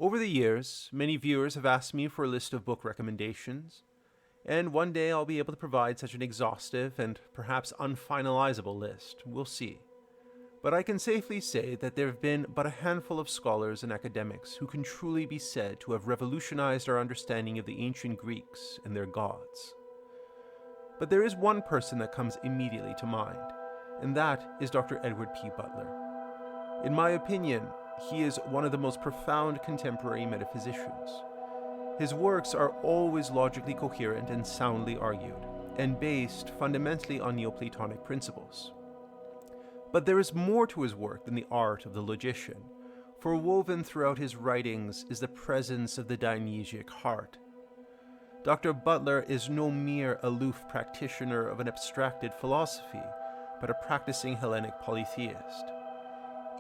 Over the years, many viewers have asked me for a list of book recommendations, and one day I'll be able to provide such an exhaustive and perhaps unfinalizable list. We'll see. But I can safely say that there have been but a handful of scholars and academics who can truly be said to have revolutionized our understanding of the ancient Greeks and their gods. But there is one person that comes immediately to mind, and that is Dr. Edward P. Butler. In my opinion, he is one of the most profound contemporary metaphysicians. His works are always logically coherent and soundly argued, and based fundamentally on Neoplatonic principles. But there is more to his work than the art of the logician, for woven throughout his writings is the presence of the Dionysiac heart. Dr. Butler is no mere aloof practitioner of an abstracted philosophy, but a practicing Hellenic polytheist.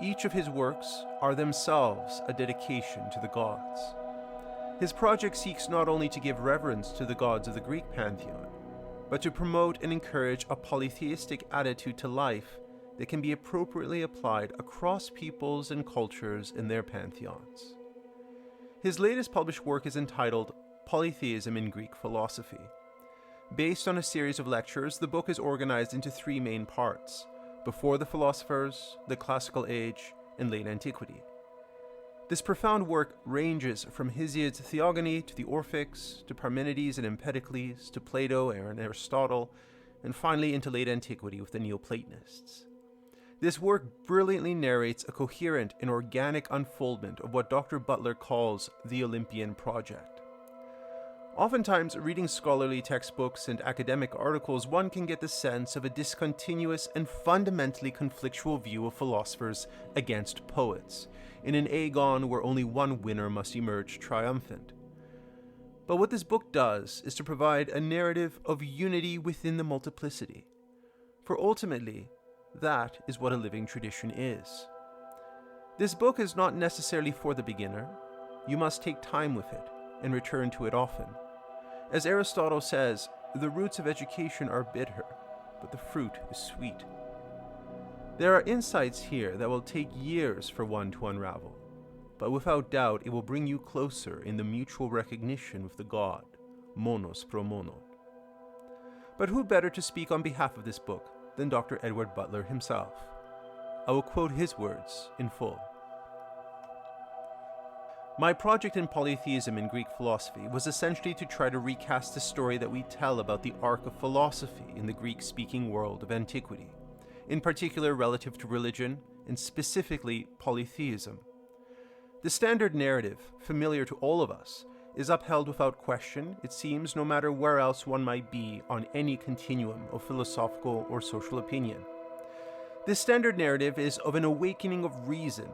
Each of his works are themselves a dedication to the gods. His project seeks not only to give reverence to the gods of the Greek pantheon, but to promote and encourage a polytheistic attitude to life that can be appropriately applied across peoples and cultures in their pantheons. His latest published work is entitled Polytheism in Greek Philosophy. Based on a series of lectures, the book is organized into three main parts: Before the Philosophers, the Classical Age, and Late Antiquity. This profound work ranges from Hesiod's Theogony to the Orphics, to Parmenides and Empedocles, to Plato and Aristotle, and finally into late antiquity with the Neoplatonists. This work brilliantly narrates a coherent and organic unfoldment of what Dr. Butler calls the Olympian project. Oftentimes, reading scholarly textbooks and academic articles, one can get the sense of a discontinuous and fundamentally conflictual view of philosophers against poets, in an agon where only one winner must emerge triumphant. But what this book does is to provide a narrative of unity within the multiplicity. For ultimately, that is what a living tradition is. This book is not necessarily for the beginner. You must take time with it and return to it often. As Aristotle says, the roots of education are bitter, but the fruit is sweet. There are insights here that will take years for one to unravel, but without doubt it will bring you closer in the mutual recognition with the God, monos pro monon. But who better to speak on behalf of this book than Dr. Edward Butler himself? I will quote his words in full. My project in Polytheism in Greek philosophy was essentially to try to recast the story that we tell about the arc of philosophy in the Greek-speaking world of antiquity, in particular relative to religion, and specifically polytheism. The standard narrative, familiar to all of us, is upheld without question, it seems, no matter where else one might be on any continuum of philosophical or social opinion. This standard narrative is of an awakening of reason,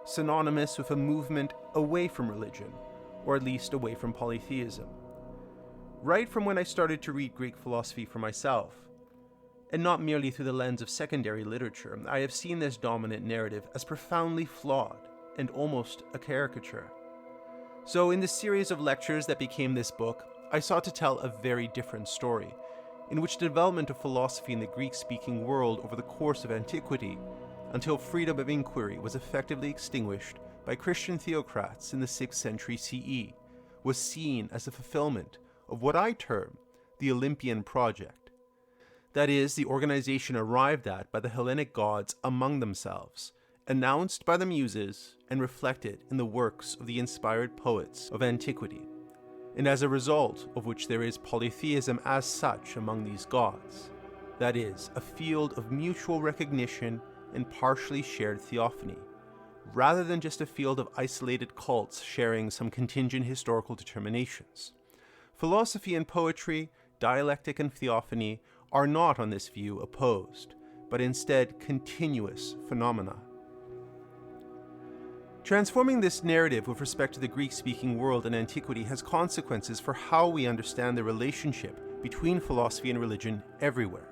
synonymous with a movement away from religion, or at least away from polytheism. Right from when I started to read Greek philosophy for myself, and not merely through the lens of secondary literature, I have seen this dominant narrative as profoundly flawed and almost a caricature. So in the series of lectures that became this book, I sought to tell a very different story, in which the development of philosophy in the Greek-speaking world over the course of antiquity, until freedom of inquiry was effectively extinguished by Christian theocrats in the 6th century CE, was seen as the fulfillment of what I term the Olympian project. That is, the organization arrived at by the Hellenic gods among themselves, announced by the Muses and reflected in the works of the inspired poets of antiquity, and as a result of which there is polytheism as such among these gods, that is, a field of mutual recognition and partially shared theophany, rather than just a field of isolated cults sharing some contingent historical determinations. Philosophy and poetry, dialectic and theophany are not on this view opposed, but instead continuous phenomena. Transforming this narrative with respect to the Greek-speaking world in antiquity has consequences for how we understand the relationship between philosophy and religion everywhere.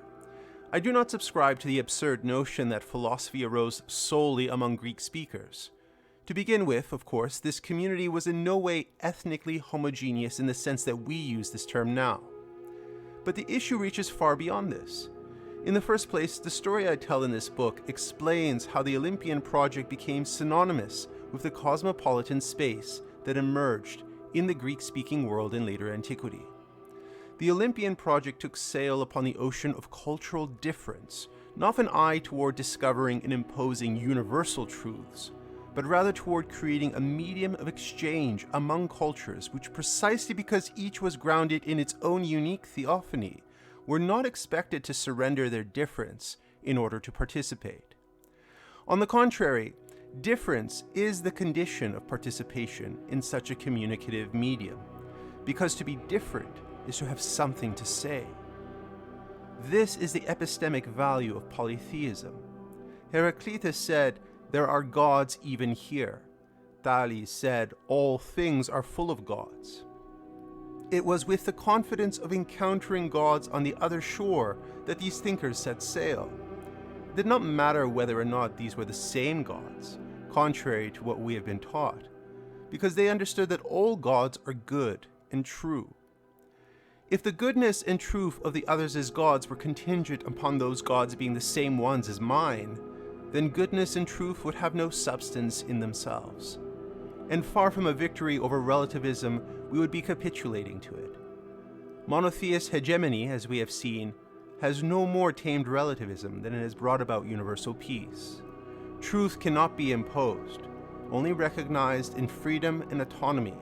I do not subscribe to the absurd notion that philosophy arose solely among Greek speakers. To begin with, of course, this community was in no way ethnically homogeneous in the sense that we use this term now. But the issue reaches far beyond this. In the first place, the story I tell in this book explains how the Olympian project became synonymous with the cosmopolitan space that emerged in the Greek-speaking world in later antiquity. The Olympian project took sail upon the ocean of cultural difference, not with an eye toward discovering and imposing universal truths, but rather toward creating a medium of exchange among cultures which, precisely because each was grounded in its own unique theophany, were not expected to surrender their difference in order to participate. On the contrary, difference is the condition of participation in such a communicative medium, because to be different is to have something to say. This is the epistemic value of polytheism. Heraclitus said, "There are gods even here." Thales said, "All things are full of gods." It was with the confidence of encountering gods on the other shore that these thinkers set sail. It did not matter whether or not these were the same gods, contrary to what we have been taught, because they understood that all gods are good and true. If the goodness and truth of the others' gods were contingent upon those gods being the same ones as mine, then goodness and truth would have no substance in themselves. And far from a victory over relativism, we would be capitulating to it. Monotheist hegemony, as we have seen, has no more tamed relativism than it has brought about universal peace. Truth cannot be imposed, only recognized in freedom and autonomy,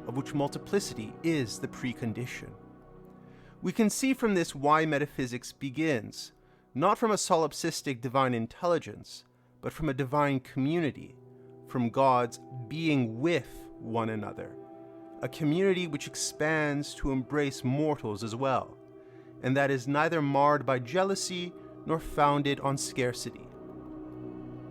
of which multiplicity is the precondition. We can see from this why metaphysics begins, not from a solipsistic divine intelligence, but from a divine community, from gods being with one another, a community which expands to embrace mortals as well, and that is neither marred by jealousy nor founded on scarcity.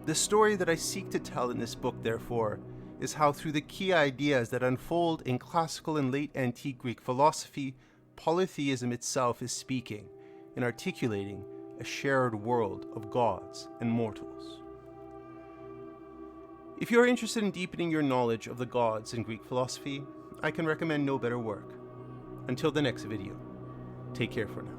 The story that I seek to tell in this book, therefore, is how through the key ideas that unfold in classical and late antique Greek philosophy, polytheism itself is speaking and articulating a shared world of gods and mortals. If you are interested in deepening your knowledge of the gods in Greek philosophy, I can recommend no better work. Until the next video, take care for now.